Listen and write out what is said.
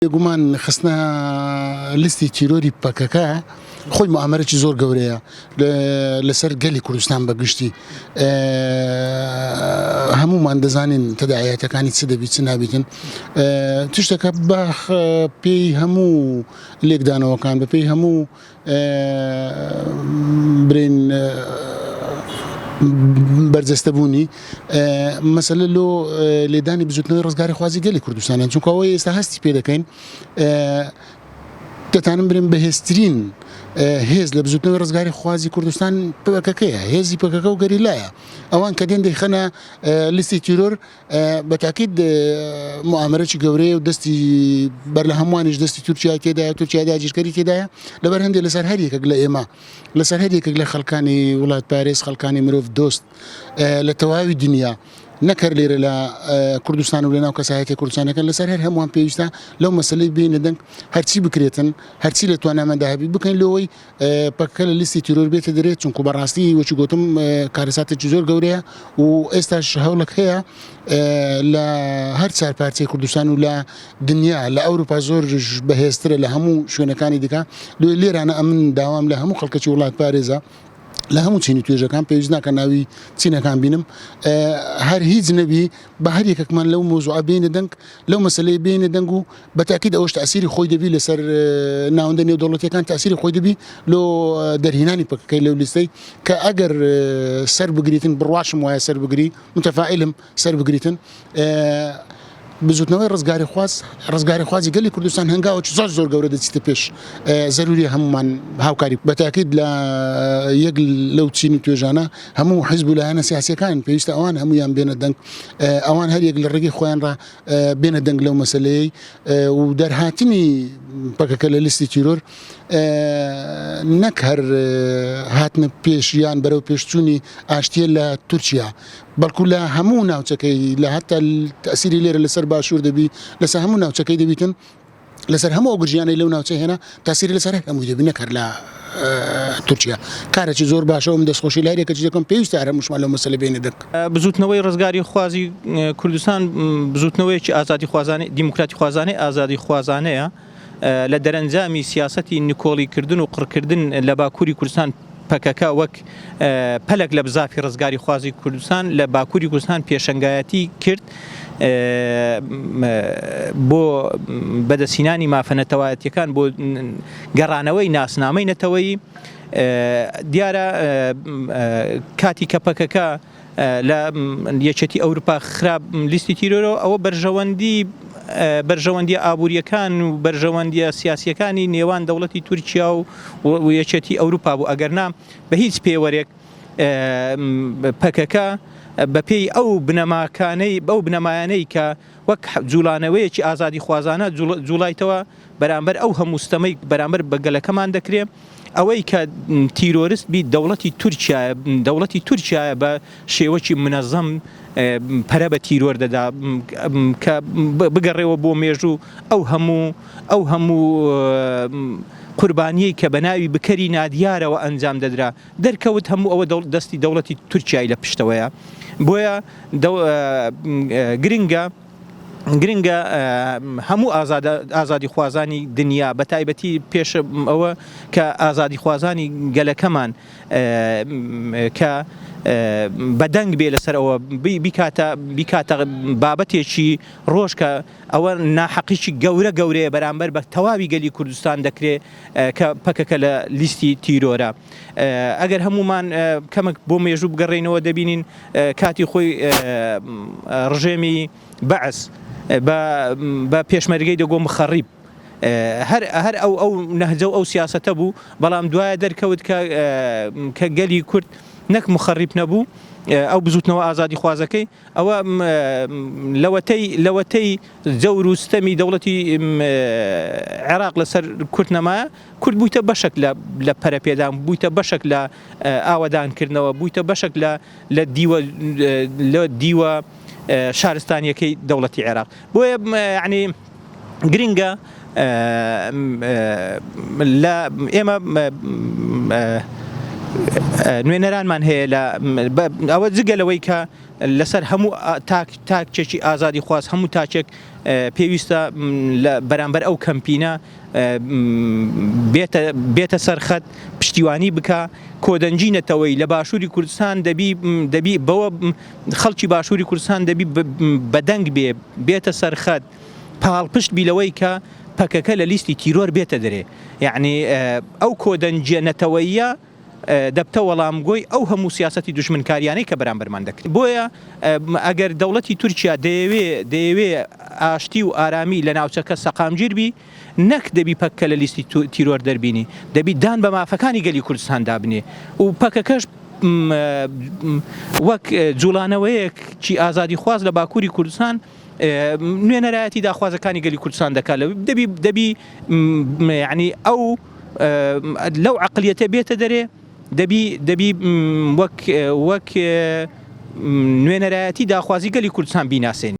گومان خستە لیستی تیرۆری پەکەکە خۆی موامەرەی زۆر گەورەیە لەسەر گەلی کوردستان بەگشتی هەمومان دەزانین تەداعیاتەکانی چ دەبیت چ نابیتن تشتێکە باخ پێی هەموو لێکدانەوەکان بە پێی هەموو برین بەرجەستەبوونی مەسەلە لۆ لێدانی بزوتنەوەی ڕزگاری خوازی گەلی کوردستانیان چونکە ئەوەی ئێستا هەستی پێ دەکەین دەتانم برین بەهێزترین هێز لە بزوتنەوەی ڕزگاری خوازی کوردستان پەکەکەیە هێزی پەکەکە و گەریلایە ئەوان کە دێن دەیخەنە لیستی تیرۆر بەتاکید موامەرەی گەورەیە و دەستی بەر لە هەمووانیش دەستی تورکیا تێدایە تورکیا داگیرکاری تێدایە لەبەر هەندێک لەسەر هەر یەکێک لە ئێمە لەسەر هەر یەکێک لە خەڵکانی وڵات پارێز خەڵکانی مرۆڤ دۆست لە تەواوی دنیا نەکەر لێرە لە کوردستان و لە ناو کەسایەتی کوردستانەکە لەسەر هەر هەمووان پێویستە لەو مەسەلەی بینە دەنگ هەرچی بکرێتن هەرچی لە توانامەدا هەبی بکەین لەوەی پەکەکە لە لیستی تیرۆر بێتە دەرێت چونکە بەڕاستی وەچی گوتم کارەساتێکی زۆر گەورەیە و ئێستاش هەوڵێک هەیە لە هەر چار پارچەی کوردستان و لە دنیا لە ئەوروپا زۆر بەهێزترە لە هەموو شوێنەکانی دیکە لێرانە ئەمن داوام لە هەموو خەڵکەی وڵات پارێزە لە هەموو چینی توێژەکان پێویست ناکە ناوی چینەکان بینم هەر هیچ نەبی بە هەر یەکێکمان لەو مۆزوعە بینە دەنگ لەو مەسەلەی بینە دەنگ و بەتاکید ئەوەش تەئسیری خۆی دەبی لەسەر ناوەندە نێودەوڵەتیەکان تەئسیری خۆی دەبی لۆ دەرهێنانی پەکەکەی لەو لیستەی کە ئەگەر سەر بگریتن بڕواشم وایە سەر بگری متەفائلم سەر بگریتن بزوتنەوەی ڕزگاری خوازی گەلی کوردستان هەنگاوێکی زۆر گەورە دەچیتە پێش زەروری هەمومان هاوکاری بەتاکید لە یەک لەو چینی توێژانە هەموو حیزب و لایەنە سیاسیەکان پێویستە ئەوان هەمویان بێنە دەنگ ئەوان هەر یەک لە ڕێگەی خۆیان ڕ بێنە دەنگ لەو مەسەلەیەی و دەرهاتنی پەکەکە لە لیستی تیرۆر نەک هەر هاتنە پێشیان بەرەو پێشچوونی ئاشتیە لە تورکیا بەڵکو لە هەموو ناوچەکەی لە هەتا تەئسیری لێرە لەسەر باشوور دەبی لەسەر هەموو ناوچەکەی دەبیتن لەسەر هەموو گرژیانەی لەو ناوچە هێنا تاسیری لەسەر هەمووی دەبی نەکەر لە تورکیا کارێکی زۆر باشە و دەستخۆشی لارێکەکی دەکەم پێویستە هەمووشمان لەو مەسەلە بینە دەک بزوتنەوەی ڕزگاری خوازی کوردستان بزوتنەوەیەکی ئازادی خوازانەی دیموکراتی خوازانەی ئازادی خوازانەیە لە دەرەنجامی سیاسەتی نیکۆڵیکردن و قڕکردن لە باکووری کوردستان پەکەکە وەک پەلک لە بزافی ڕزگاری خوازی کوردستان لە باکووری کوردستان پێشەنگایەتی کرد بۆ بەدەستهێنانی مافەنەتەوایەتیەکان بۆ گەڕانەوەی ناسنامەی نەتەوەیی دیارە کاتی کە پەکەکە لە یەکێتی ئەوروپا خراپ لیستی تیرۆرەوە ئەوە بەرژەوەندی ئابوووریەکان و بەرژەوەندیە سیاسیەکانی نێوان دەوڵەتی تورکیا و یەکێتی ئەوروپا بوو ئەگەرنا بە هیچ پێوەرێک پەکەکە بەپێی ئەو بنەمایانەی کە وەک جوڵانەوەیەکی ئازادی خوازانە جوڵایتەوە بەرامبەر ئەو هەمووستەمەی بەرامبەر بەگەلەکەمان دەکرێت ئەوەی کە تیرۆریست بی دەوڵەتی تورکیا بە شێوەکی منەظەم پەرە بە تیرۆر دەدا کە بگەڕێەوە بۆ مێژوو ئەو هەموو قوربانیەی کە بە ناوی بکەری نادیارەوە ئەنجام دەدرا دەرکەوت هەموو ئەوە دەستی دەوڵەتی تورکیای لە پشتەوەیە بۆیە گرنگە هەموو ئازادی خوازانی دنیا بە تایبەتی پێش ئەوە کە ئازادی خوازانی گەلەکەمان کە بەدەنگ بێ لەسەر ئەوە بیکاتە بابەتێکی ڕۆژ کە ئەوە ناحەقیکی گەورەیە بەرامبەر بە تەواوی گەلی کوردستان دەکرێت کە پەکەکە لە لیستی تیرۆرە ئەگەر هەمومان کەمێک بۆ مێژوو بگەڕێنەوە دەبینین کاتی خۆی ڕژێمی بەعس بە پێشمەرگەی دەگۆ مخەڕیب هەر ئەو نەهجە و ئەو سیاسەتە بوو بەڵام دوایە دەرکەوت کە گەلی کورد نەک مخەڕیب نەبوو ئەو بزوتنەوە ئازادی خوازەکەی ئەوە لەوەتەی جەور و ستەمی دەوڵەتی عێراق لەسەر کورد نەمایە کورد بوویتە بەشێک لە پەرەپێدان بوویتە بەشێک لە ئاوەدانکردنەوە بوویتە بەشێک لە دیوە شارستانیەکەی دەوڵەتی عێراق بۆیە یعنی گرنگە لە ئێمە نوێنەرانمان هەیە ئەوە جگەلەوەی کە لەسەر هەموو تاکچێکی ئازادی خواست هەموو تاکێک پێویستە بەرامبەر ئەو کەمپینە بێتە سەرخەت پشتیوانی بکە کۆدەنجی نەتەوەی لە باشووری کوردستان دەبی بەوە خەڵکی باشووری کوردستان دەبی بەدەنگ بێتە سەرخەت پاڵپشت بیلەوەی کە پەکەکە لە لیستی تیرۆر بێتە دەرێ یعنی ئەو کۆدەنجە نەتەوەیە دەبتە وەڵامگۆی ئەو هەموو سیاسەتی دوژمنکاریانەی کە بەرامبەرمان دەکرێت بۆیە ئەگەر دەوڵەتی تورکیا دەیەوێ ئاشتی و ئارامی لە ناوچەکە سەقامگیر بی نەک دەبی پەککە لە لیستی تیرۆر دەربینی دەبی دان بە مافەکانی گەلی کوردستان دابنێ و پەکەکەش وەک جوڵانەوەیەک چی ئازادی خواز لە باکووری کوردستان نوێنەرایەتی داخوازەکانی گەلی کوردستان دەکات دەبی یعنی ئەو لەو عەقلیەتە بێتە دەرێ دەبی وەک نوێنەرایەتی داخوازی گەلی کوردستان بیناسێن